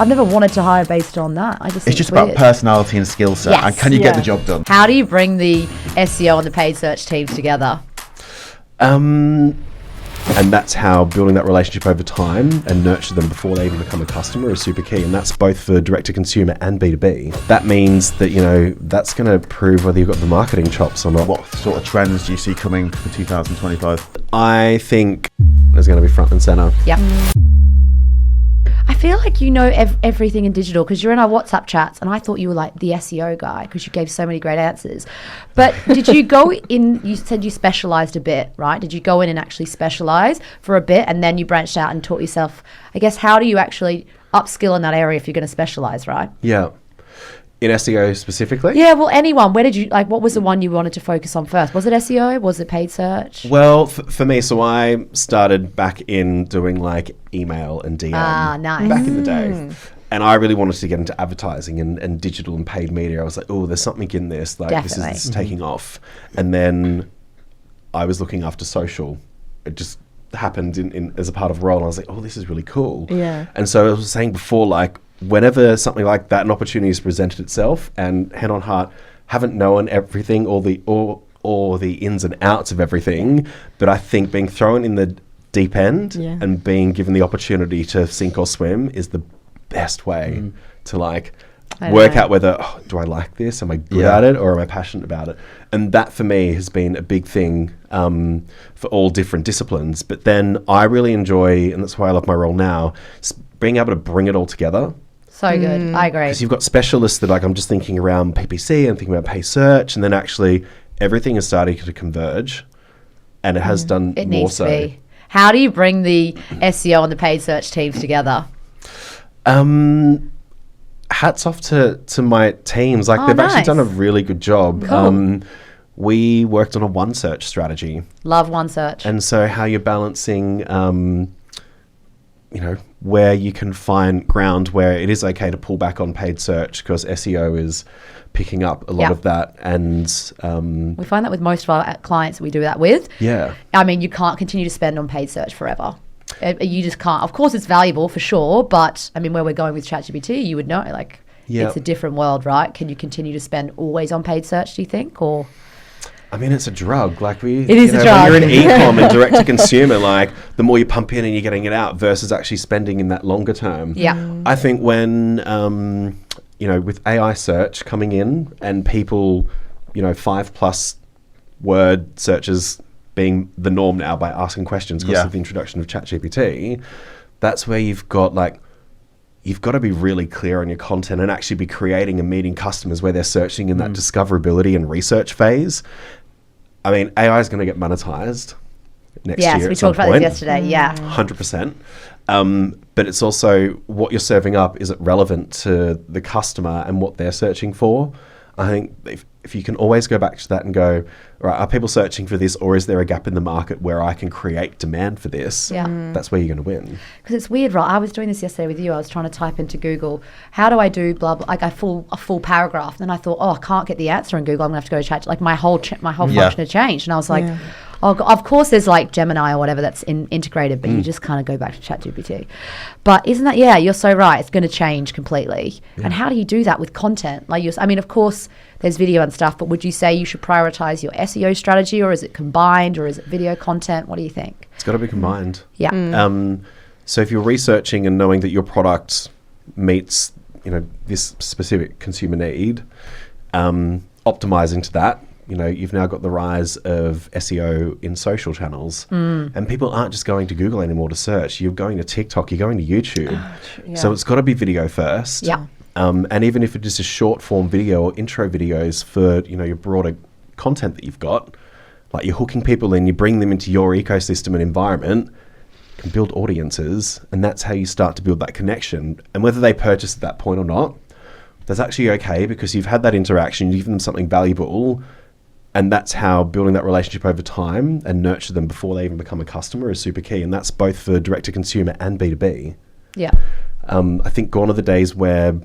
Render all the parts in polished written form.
I've never wanted to hire based on that. I just It's just about personality and skill set. Yes. And can you get the job done? How do you bring the SEO and the paid search teams together? And that's how building that relationship over time and nurture them before they even become a customer is super key. And that's both for direct to consumer and B2B. That means that, that's going to prove whether you've got the marketing chops or not. What sort of trends do you see coming for 2025? I think there's going to be front and center. Yeah. I feel like you know everything in digital because you're in our WhatsApp chats, and I thought you were like the SEO guy because you gave so many great answers. But did you go in, you said you specialized a bit, right? Did you go in and actually specialize for a bit and then you branched out and taught yourself, I guess, how do you actually upskill in that area if you're going to specialize, right? Yeah. In SEO specifically? Yeah, well, anyone. Where did you, what was the one you wanted to focus on first? Was it SEO? Was it paid search? Well, for me, so I started back in doing email and DM nice. back in the day. And I really wanted to get into advertising and digital and paid media. I was like, oh, there's something in this. This is taking off. And then I was looking after social. It just happened in as a part of a role. And I was like, oh, this is really cool. Yeah. And so I was saying before, whenever something like that, an opportunity has presented itself, and hand on heart, haven't known everything or the ins and outs of everything, but I think being thrown in the deep end and being given the opportunity to sink or swim is the best way to work out whether, do I like this? Am I good at it, or am I passionate about it? And that for me has been a big thing for all different disciplines. But then I really enjoy, and that's why I love my role now, being able to bring it all together. So good. I agree. Because you've got specialists that I'm just thinking around PPC and thinking about pay search, and then actually everything is starting to converge, and it has done it more needs so. To be. How do you bring the SEO and the paid search teams together? Hats off to my teams. They've actually done a really good job. Cool. We worked on a one search strategy. Love one search. And so how you're balancing where you can find ground where it is okay to pull back on paid search because SEO is picking up a lot of that. And we find that with most of our clients we do that with. Yeah. I mean, you can't continue to spend on paid search forever. You just can't. Of course, it's valuable for sure. But I mean, where we're going with ChatGPT, you would know, it's a different world, right? Can you continue to spend always on paid search, do you think? Or... I mean, it's a drug. It is a drug. When you're in e-com and direct to consumer, the more you pump in and you're getting it out versus actually spending in that longer term. Yeah. I think when, with AI search coming in and people, 5+ word searches being the norm now by asking questions because of the introduction of ChatGPT, that's where you've got to be really clear on your content and actually be creating and meeting customers where they're searching in that discoverability and research phase. I mean, AI is going to get monetized next year. Yes, we talked about this yesterday. Yeah, 100%. But it's also what you're serving up. Is it relevant to the customer and what they're searching for? I think if you can always go back to that and go, right, are people searching for this, or is there a gap in the market where I can create demand for this? Yeah. That's where you're going to win. Because it's weird, right? I was doing this yesterday with you. I was trying to type into Google, how do I do blah, blah, a full paragraph. Then I thought, I can't get the answer in Google. I'm going to have to go to chat. My whole function had changed. And I was like, of course there's Gemini or whatever that's integrated, but you just kind of go back to ChatGPT. But isn't that, you're so right. It's going to change completely. Yeah. And how do you do that with content? Of course there's video and stuff, but would you say you should prioritize your SEO strategy, or is it combined, or is it video content? What do you think? It's got to be combined. Yeah. So if you're researching and knowing that your product meets, this specific consumer need, optimizing to that, you've now got the rise of SEO in social channels, and people aren't just going to Google anymore to search. You're going to TikTok, you're going to YouTube. So it's got to be video first. Yeah. And even if it is a short form video or intro videos for, your broader content that you've got, you're hooking people in, you bring them into your ecosystem and environment, can build audiences, and that's how you start to build that connection. And whether they purchase at that point or not, that's actually okay, because you've had that interaction, you've given them something valuable. And that's how building that relationship over time and nurture them before they even become a customer is super key. And that's both for direct to consumer and B2B. Yeah. I think gone are the days where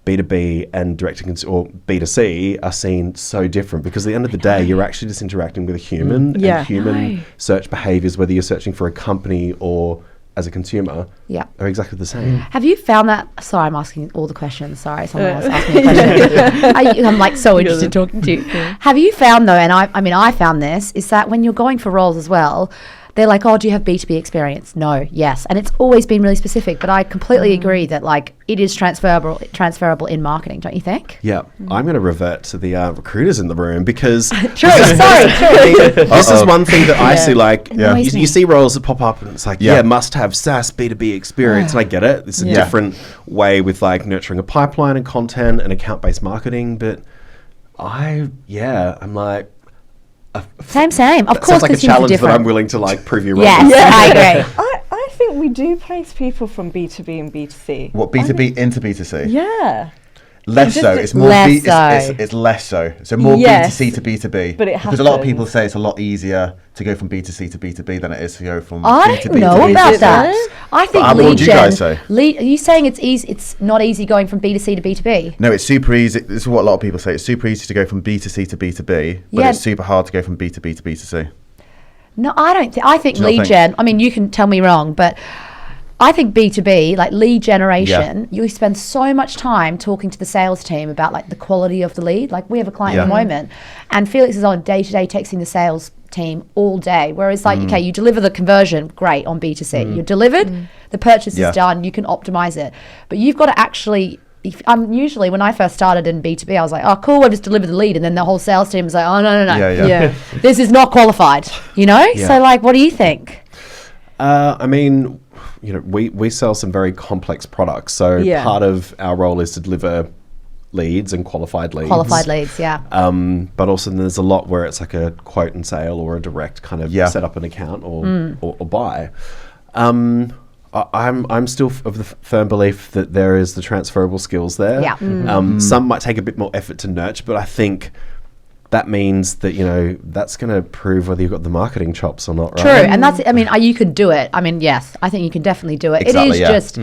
B2B and direct to consumer or B2C are seen so different, because at the end of the day, you're actually just interacting with a human and human search behaviors, whether you're searching for a company or as a consumer Yeah. are exactly the same. Have you found that? Sorry, I'm asking all the questions. Sorry, someone else asked me a question. I'm like so interested talking to you. Have you found though, and I found this, is that when you're going for roles as well, they're like, oh, do you have B2B experience? No, yes. And it's always been really specific, but I completely agree that like it is transferable in marketing, don't you think? Yeah, I'm going to revert to the recruiters in the room because True, sorry. this is one thing that I see, like, Amazing. you see roles that pop up and it's like, must have SaaS B2B experience. And I get it. It's a different way with like nurturing a pipeline and content and account-based marketing. But I'm like, Same. Of course, sounds like a because things are challenge that different. I'm willing to like prove you wrong. Yes, I agree. I think we do place people from B2B and B2C. What, B2B into B2C? Yeah. Less so. It's more Less it's less so. So more Yes, B2C to B2B. but it because a lot of happens. people say it's a lot easier to go from B2C to B2B than it is to go from I B2B don't to know B2C. about Is it that. though? I think What lead would you gen. guys say? Are you saying it's easy? It's not easy going from B2C to B2B. No, it's super easy. This is what a lot of people say. It's super easy to go from B2C to B2B, but Yeah. it's super hard to go from B2B to B2C. No, I don't think. I think Do you not lead think? gen. I mean, you can tell me wrong, but I think B2B, like lead generation, you spend so much time talking to the sales team about like the quality of the lead. Like we have a client at the moment, and Felix is on day-to-day texting the sales team all day. Whereas like, okay, you deliver the conversion, great on B2C. You're delivered, the purchase is done, you can optimize it. But you've got to actually. Usually when I first started in B2B, I was like, oh, cool, I just delivered the lead. And then the whole sales team was like, oh, no. Yeah. This is not qualified, you know? Yeah. So like, what do you think? I mean, you know, we sell some very complex products. So part of our role is to deliver leads and qualified leads. Qualified leads, yeah. But also there's a lot where it's like a quote and sale or a direct kind of set up an account or buy. I'm still of the firm belief that there is the transferable skills there. Yeah. Some might take a bit more effort to nurture, but I think that means that, you know, that's going to prove whether you've got the marketing chops or not, right? True, and that's, I mean, you could do it. I mean, yes, I think you can definitely do it. Exactly, it is just,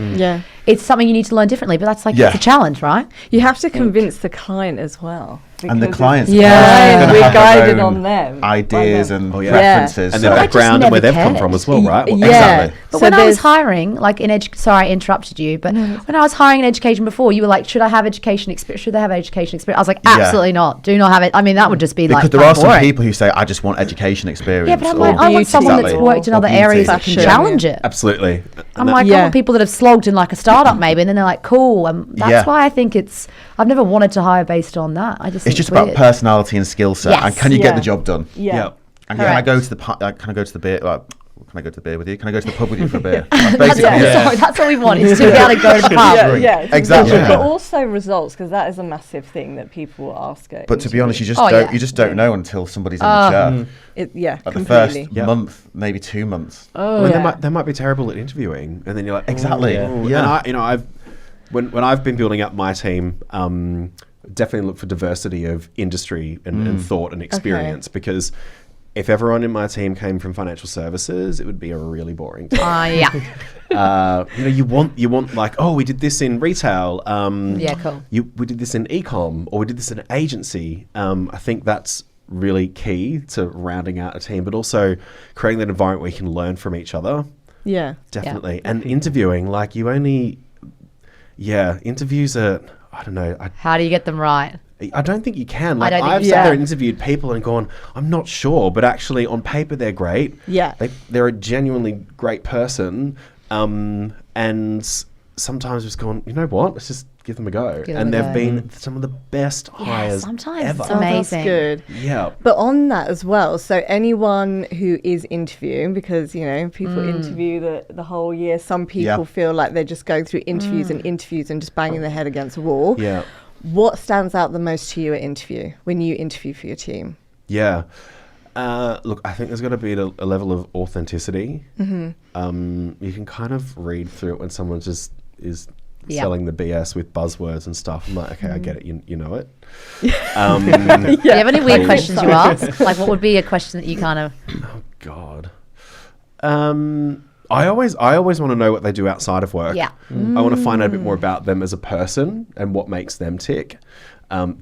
it's something you need to learn differently, but that's like, it's a challenge, right? You have to convince the client as well. And the because clients, it's- are we're gonna have their guided own on them. ideas by and them. preferences. And so- their I just background and where never they've come cared. from as well, right? Yeah. Exactly. But So when I was there's- hiring, like sorry, I interrupted you, but when I was hiring in education before, you were like, should I have education experience? Should they have education experience? I was like, absolutely not. Do not have it. I mean, that would just be because like, there are some boring. people who say, I just want education experience. Yeah, but I'm or like, I want beauty. someone that's Exactly. worked in Or other beauty. areas that can Fashion. challenge it. Absolutely. I'm like, I want people that have slogged in like a startup maybe, and then they're like, cool. That's why I think I've never wanted to hire based on that. I just It's think just about weird. personality and skill set, and Yes. can you get the job done? Yeah. And can I go to the beer? Can I go to the beer with you? Can I go to the pub with you for a beer? That's That's, basically it. sorry, that's what we want, is to be able to go to the pub. Exactly. But Yeah. also results, because that is a massive thing that people ask at But to be honest, you just Oh, you just don't know until somebody's in the chair. Like the Completely. completely. Month, maybe 2 months. Well, they might be terrible at interviewing, and then you're like, Exactly. oh. Yeah. And I've when I've been building up my team, definitely look for diversity of industry and thought and experience, because if everyone in my team came from financial services, it would be a really boring team. Yeah. You want like, oh, we did this in retail. Yeah, cool. We did this in e-com, or we did this in an agency. I think that's really key to rounding out a team, but also creating that environment where you can learn from each other. Yeah. Definitely. And interviewing, like interviews are, I don't know. How do you get them right? I don't think you can. Like, don't think I've you sat can. there and interviewed people and gone, I'm not sure, but actually on paper they're great. Yeah. They're a genuinely great person. And sometimes just gone, you know what? Let's just give them a go. Give them And a they've go. been some of the best hires sometimes ever. it's Oh, amazing. that's good. Yeah. But on that as well, so anyone who is interviewing, because, you know, people interview the whole year, some people feel like they're just going through interviews and interviews and just banging their head against a wall. Yeah. What stands out the most to you at interview, when you interview for your team? Yeah. Look, I think there's got to be a level of authenticity. Mm-hmm. You can kind of read through it when someone just is selling the BS with buzzwords and stuff. I'm like, okay, I get it. You know it. Do you have any weird questions you ask? Like, what would be a question that you kind of... Oh, God. I always want to know what they do outside of work. Yeah. I want to find out a bit more about them as a person and what makes them tick.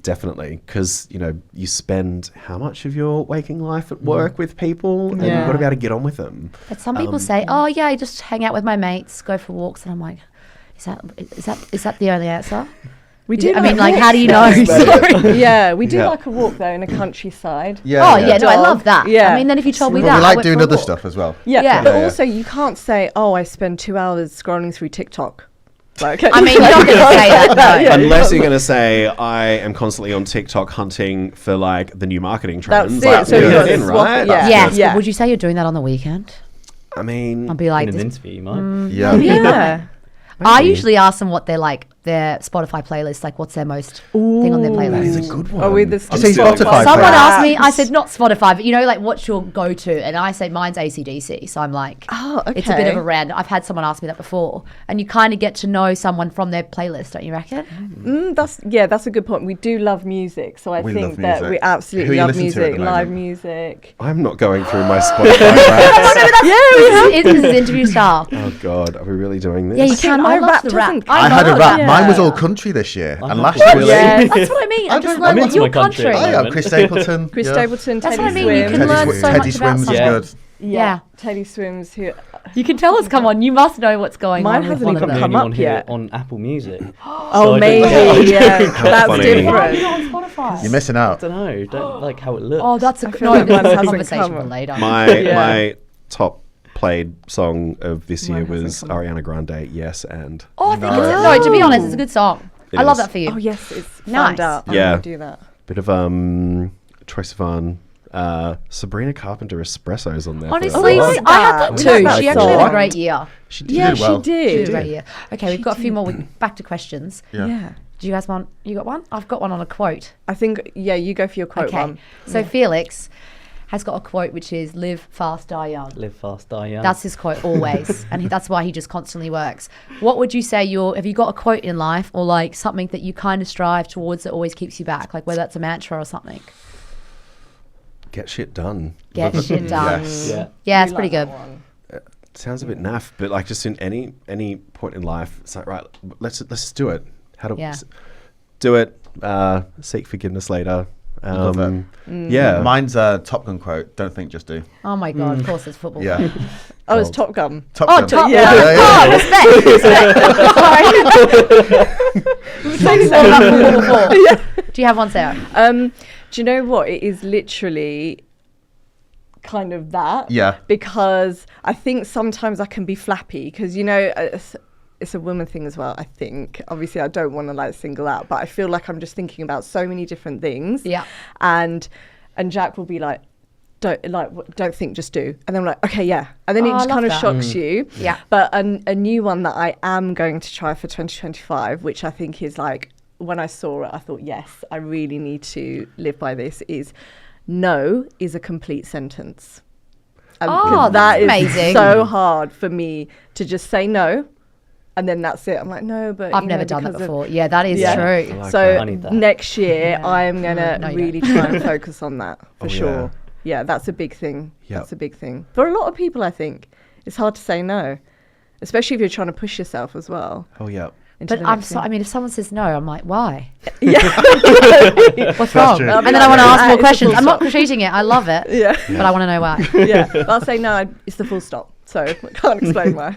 Definitely, because you spend how much of your waking life at work with people, and you've got to be able to get on with them. But some people say, "Oh yeah, I just hang out with my mates, go for walks," and I'm like, "Is that the only answer?" We do. I mean, like, how do you know? Sorry. Yeah, we do like a walk though in a countryside. Yeah. Oh yeah, no, I love that. Yeah. I mean, then if you told me But that, we I like went doing for a other walk. stuff as well. Yeah. But also, you can't say, "Oh, I spend 2 hours scrolling through TikTok." Like, I mean, you're not going to say that, no. Unless you're going to say, I am constantly on TikTok hunting for like the new marketing trends. That's it. So Like, you're right? Yeah. Yes, but would you say you're doing that on the weekend? I mean, I'll be like, In an interview, you might. Yeah. I usually ask them what they're like, their Spotify playlist, like what's their most thing on their playlist. it's a good one. Are we the Say Spotify. Someone playlist. asked me, I said not Spotify, but like what's your go-to? And I said mine's AC/DC. So I'm like, Oh, okay. it's a bit of a random. I've had someone ask me that before, and you kind of get to know someone from their playlist, don't you reckon? That's a good point. We do love music, so I We think love that music. we Who absolutely you love listen to at music, the live moment? music. I'm not going through my Spotify rap. This is interview style. Oh God, are we really doing this? Yeah, you can. my I love rap the rap. doesn't- I had a know, rap. yeah. Mine was all country this year, I'm and not last really. year. Yeah. That's what I mean. I I'm just don't like, know. your I'm into my country country. at the Oh yeah, moment. Chris Stapleton. Chris yeah. Stapleton, That's Teddy what I mean. You Swims. can Teddy learn Swims, so Teddy much about Swims is someone. good. Yeah. Teddy Swims. Who You can tell us. Come on, you must know what's going Mine on. with hasn't one even of I'm the them. come only one up here yet. on Apple Music. Oh, I maybe. don't- Yeah, that's funny. different. Why are you not on Spotify? You're missing I out. don't know. Don't like how it looks. Oh, that's a feel no. like This mine is a hasn't conversation come for up. later. My top played song of this year Mine hasn't was come up. Ariana Grande. Yes, and Oh, I think No. it's no. To be honest, it's a good song. It I love is. that for you. Oh yes, it's Nice. found out. I'm Yeah. gonna do that. bit of Troye Sivan. Sabrina Carpenter Espresso's on there. for that Honestly, one. I had that We too. like that She actually had a song. great year. She Yeah, did she well. She did did. a great year. Okay, we've got a few more. Back to questions. Yeah. Do you guys want? You got one? I've got one on a quote. I think you go for your quote Okay. one. So Felix has got a quote which is "Live fast, die young." Live fast, die young. That's his quote always, and that's why he just constantly works. What would you say? Have you got a quote in life, or like something that you kind of strive towards that always keeps you back, like whether that's a mantra or something? Get shit done. Get shit done. Yes. yeah. Yeah, it's We pretty like good. that one. Sounds a bit naff, but like just in any point in life, it's like right, let's just do it. How to Yeah. do it? Seek forgiveness later. Love it. Yeah, Mine's a Top Gun quote. Don't think, just do. Oh my god! Of course, it's football. Yeah. Oh, it's Top Gun. Top Oh, Gun. top. Yeah. Oh, respect. We've talked about football before. Do you have one, Sarah? Do you know what? It is literally kind of that. Yeah. Because I think sometimes I can be flappy because, it's a woman thing as well, I think. Obviously, I don't want to like single out, but I feel like I'm just thinking about so many different things. Yeah. And Jack will be like, don't think, just do. And then I'm like, okay, yeah. And then Oh, it I just love kind of that. shocks you. Yeah. But a new one that I am going to try for 2025, which I think is like, when I saw it, I thought, yes, I really need to live by this, is no is a complete sentence. Oh, 'cause that's that is amazing. so hard for me to just say no. And then that's it. I'm like, no, but I've never done that because of- before. Yeah, that is Yeah. true. I like so that. I need that. next year, Yeah. I am gonna No, you really don't. try and focus on that for Oh, sure. Yeah, that's a big thing. Yep. That's a big thing for a lot of people. I think it's hard to say no, especially if you're trying to push yourself as well. Oh yeah. into But the next thing. I mean, if someone says no, I'm like, why? Yeah. What's wrong? true. And then I want to ask more It's a questions. full I'm not stop. critiquing it. I love it. Yeah. But I want to know why. Yeah. But I'll say no. It's the full stop. So I can't explain why.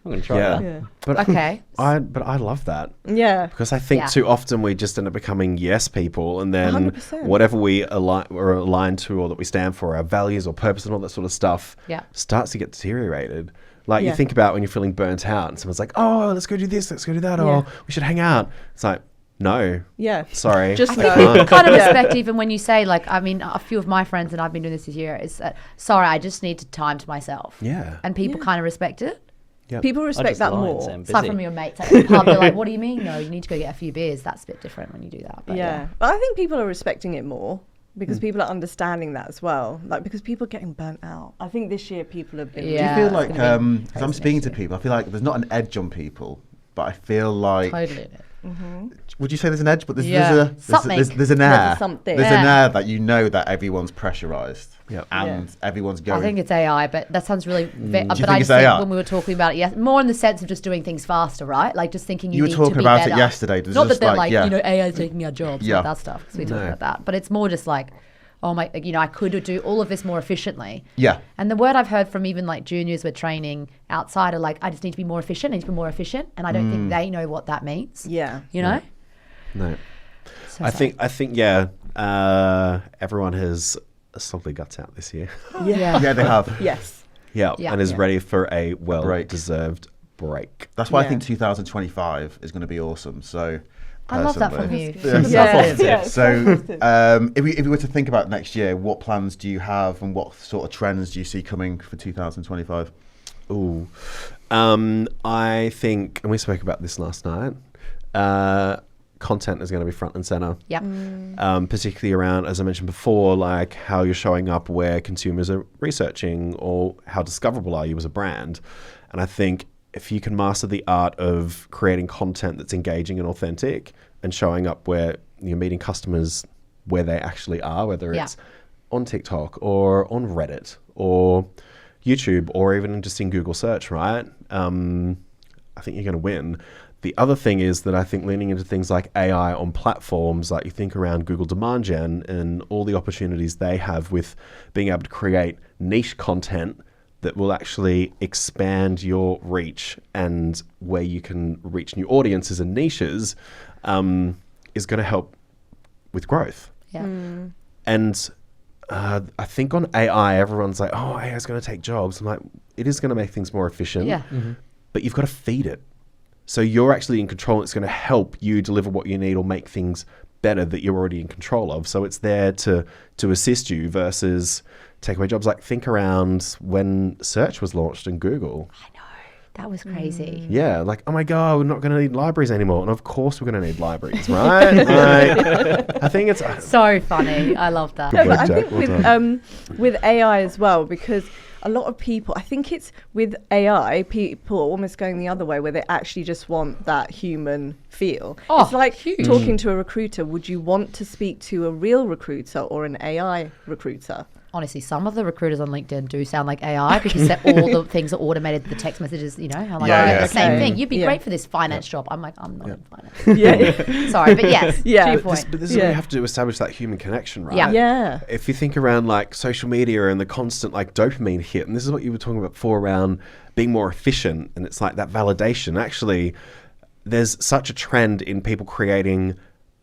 I'm gonna try Yeah. that. Yeah. But Okay. I love that. Yeah. Because I think Yeah. too often we just end up becoming yes people, and then 100%. whatever we are aligned to or that we stand for, our values or purpose and all that sort of stuff, Yeah. starts to get deteriorated. Like Yeah. you think about when you're feeling burnt out, and someone's like, "Oh, let's go do this, let's go do that, Yeah. or we should hang out." It's like, no, Yeah. sorry, Just I no. think can't. people kind of Yeah. respect even when you say, like, I mean, a few of my friends, and I've been doing this year, is that, sorry, I just need time to myself. Yeah. And people kind of respect it. Yep. People I respect just that lie and more. say I'm Aside busy. from your mates at the pub, they're like, what do you mean? No, you need to go get a few beers. That's a bit different when you do that. But Yeah. But I think people are respecting it more because people are understanding that as well. Like, because people are getting burnt out. I think this year people have been. Yeah. Do you feel it's like, gonna be because I'm crazy speaking next to year. people, I feel like there's not an edge on people, but I feel like Totally. Would you say there's an edge? But Something. there's an air. There's something. There's an Yeah. air that you know that everyone's pressurized. Yep. And everyone's going. I think it's AI, but that sounds really. But think I it's just think AI? when we were talking about it, more in the sense of just doing things faster, right? Like just thinking You were need talking to be about better. it yesterday. There's Not that just they're like, like AI is taking our jobs, Yeah. not that stuff. Because we talked No. about that, but it's more just like, oh my, I could do all of this more efficiently. Yeah. And the word I've heard from even like juniors we're training outside are like, I just need to be more efficient. I need to be more efficient, and I don't think they know what that means. Yeah. You know. No. So I sorry. think everyone has slowly guts out this year. Yeah. Yeah, they have. Yes. Yeah, Yeah. and is Yeah. ready for a break. well-deserved break. That's why I Yeah. think 2025 is going to be awesome. So. I love that from personally- you. Yeah. Yeah. So, if we were to think about next year, what plans do you have, and what sort of trends do you see coming for 2025? Ooh. I think, and we spoke about this last night, content is going to be front and center. Yeah. Particularly around, as I mentioned before, like how you're showing up where consumers are researching, or how discoverable are you as a brand. And I think if you can master the art of creating content that's engaging and authentic, and showing up where you're meeting customers where they actually are, whether it's on TikTok or on Reddit or YouTube or even just in Google search, right? I think you're going to win. The other thing is that I think leaning into things like AI on platforms, like you think around Google Demand Gen and all the opportunities they have with being able to create niche content that will actually expand your reach, and where you can reach new audiences and niches, is going to help with growth. Yeah. And I think on AI, everyone's like, oh, AI is going to take jobs. I'm like, it is going to make things more efficient, Yeah. but you've got to feed it. So you're actually in control. It's going to help you deliver what you need or make things better that you're already in control of. So it's there to assist you versus take away jobs. Like think around when search was launched in Google. I know. That was crazy. Yeah, like, oh my God, we're not going to need libraries anymore. And of course we're going to need libraries, right? Like, I think it's... So funny. I love that. Good No, work, but I Jack. think Well with AI as well, because a lot of people, I think it's with AI, people are almost going the other way, where they actually just want that human feel. Oh, it's like huge. talking to a recruiter. Would you want to speak to a real recruiter or an AI recruiter? Honestly, some of the recruiters on LinkedIn do sound like AI because all the things are automated. The text messages, I'm like, Yeah, I get yeah. the same Okay. thing. You'd be Yeah. great for this finance job. I'm like, I'm not in finance. Yeah. Sorry, but yes. Yeah. To your But point. But this is where you have to establish that human connection, right? Yeah. Yeah. If you think around like social media and the constant like dopamine hit, and this is what you were talking about before around being more efficient, and it's like that validation. Actually, there's such a trend in people creating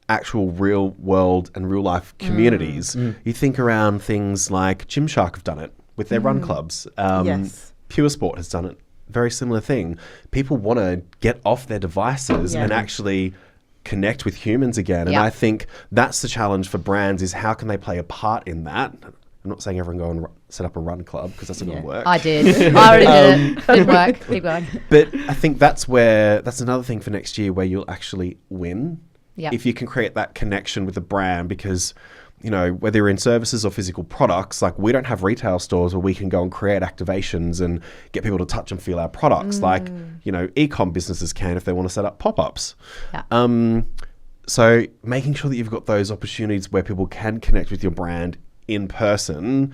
actual real world and real life communities. You think around things like Gymshark have done it with their run clubs. Yes. Pure Sport has done it. Very similar thing. People want to get off their devices Yeah. and actually connect with humans again. And Yeah. I think that's the challenge for brands, is how can they play a part in that? I'm not saying everyone go and set up a run club, because that's not going to work. I did. I already did it. Didn't work. Keep going. But I think that's another thing for next year where you'll actually win. Yeah. If you can create that connection with the brand, because, whether you're in services or physical products, like we don't have retail stores where we can go and create activations and get people to touch and feel our products. Like, e-com businesses can if they want to set up pop-ups. Yeah. So making sure that you've got those opportunities where people can connect with your brand in person,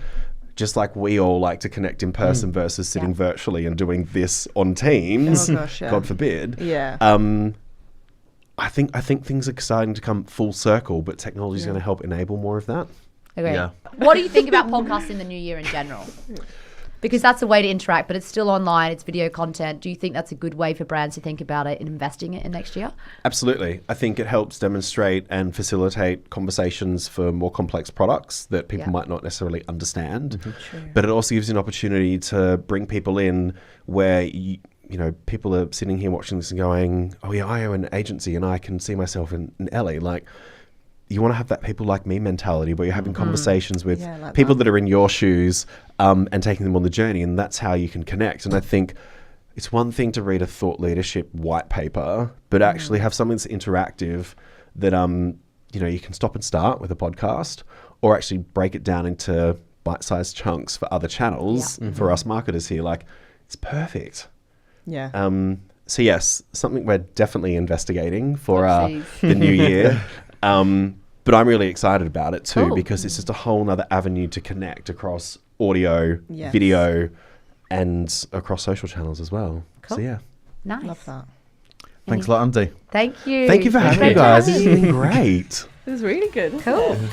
just like we all like to connect in person versus sitting virtually and doing this on Teams, Oh, gosh, yeah. God forbid. Yeah. I think things are starting to come full circle, but technology is going to help enable more of that. Agree. Yeah. What do you think about podcasts in the new year in general? Because that's a way to interact, but it's still online. It's video content. Do you think that's a good way for brands to think about it and investing it in next year? Absolutely. I think it helps demonstrate and facilitate conversations for more complex products that people might not necessarily understand. But it also gives you an opportunity to bring people in where people are sitting here watching this and going, oh yeah, I own an agency and I can see myself in Ellie. Like, you want to have that people like me mentality where you're having conversations with like people that. that are in your shoes, and taking them on the journey. And that's how you can connect. And I think it's one thing to read a thought leadership white paper, but actually have something that's interactive that, you can stop and start with a podcast, or actually break it down into bite-sized chunks for other channels for us marketers here. Like, it's perfect. Yeah. So yes, something we're definitely investigating for Oopsies. the new year. But I'm really excited about it too, Cool. because it's just a whole nother avenue to connect across audio, Yes. video, and across social channels as well. Cool. So yeah. Nice. Love that. Thanks a lot, Andy. Thank you. Thank you for having me, Great to guys. have This you. has been great. It was really good. Cool. Wasn't it?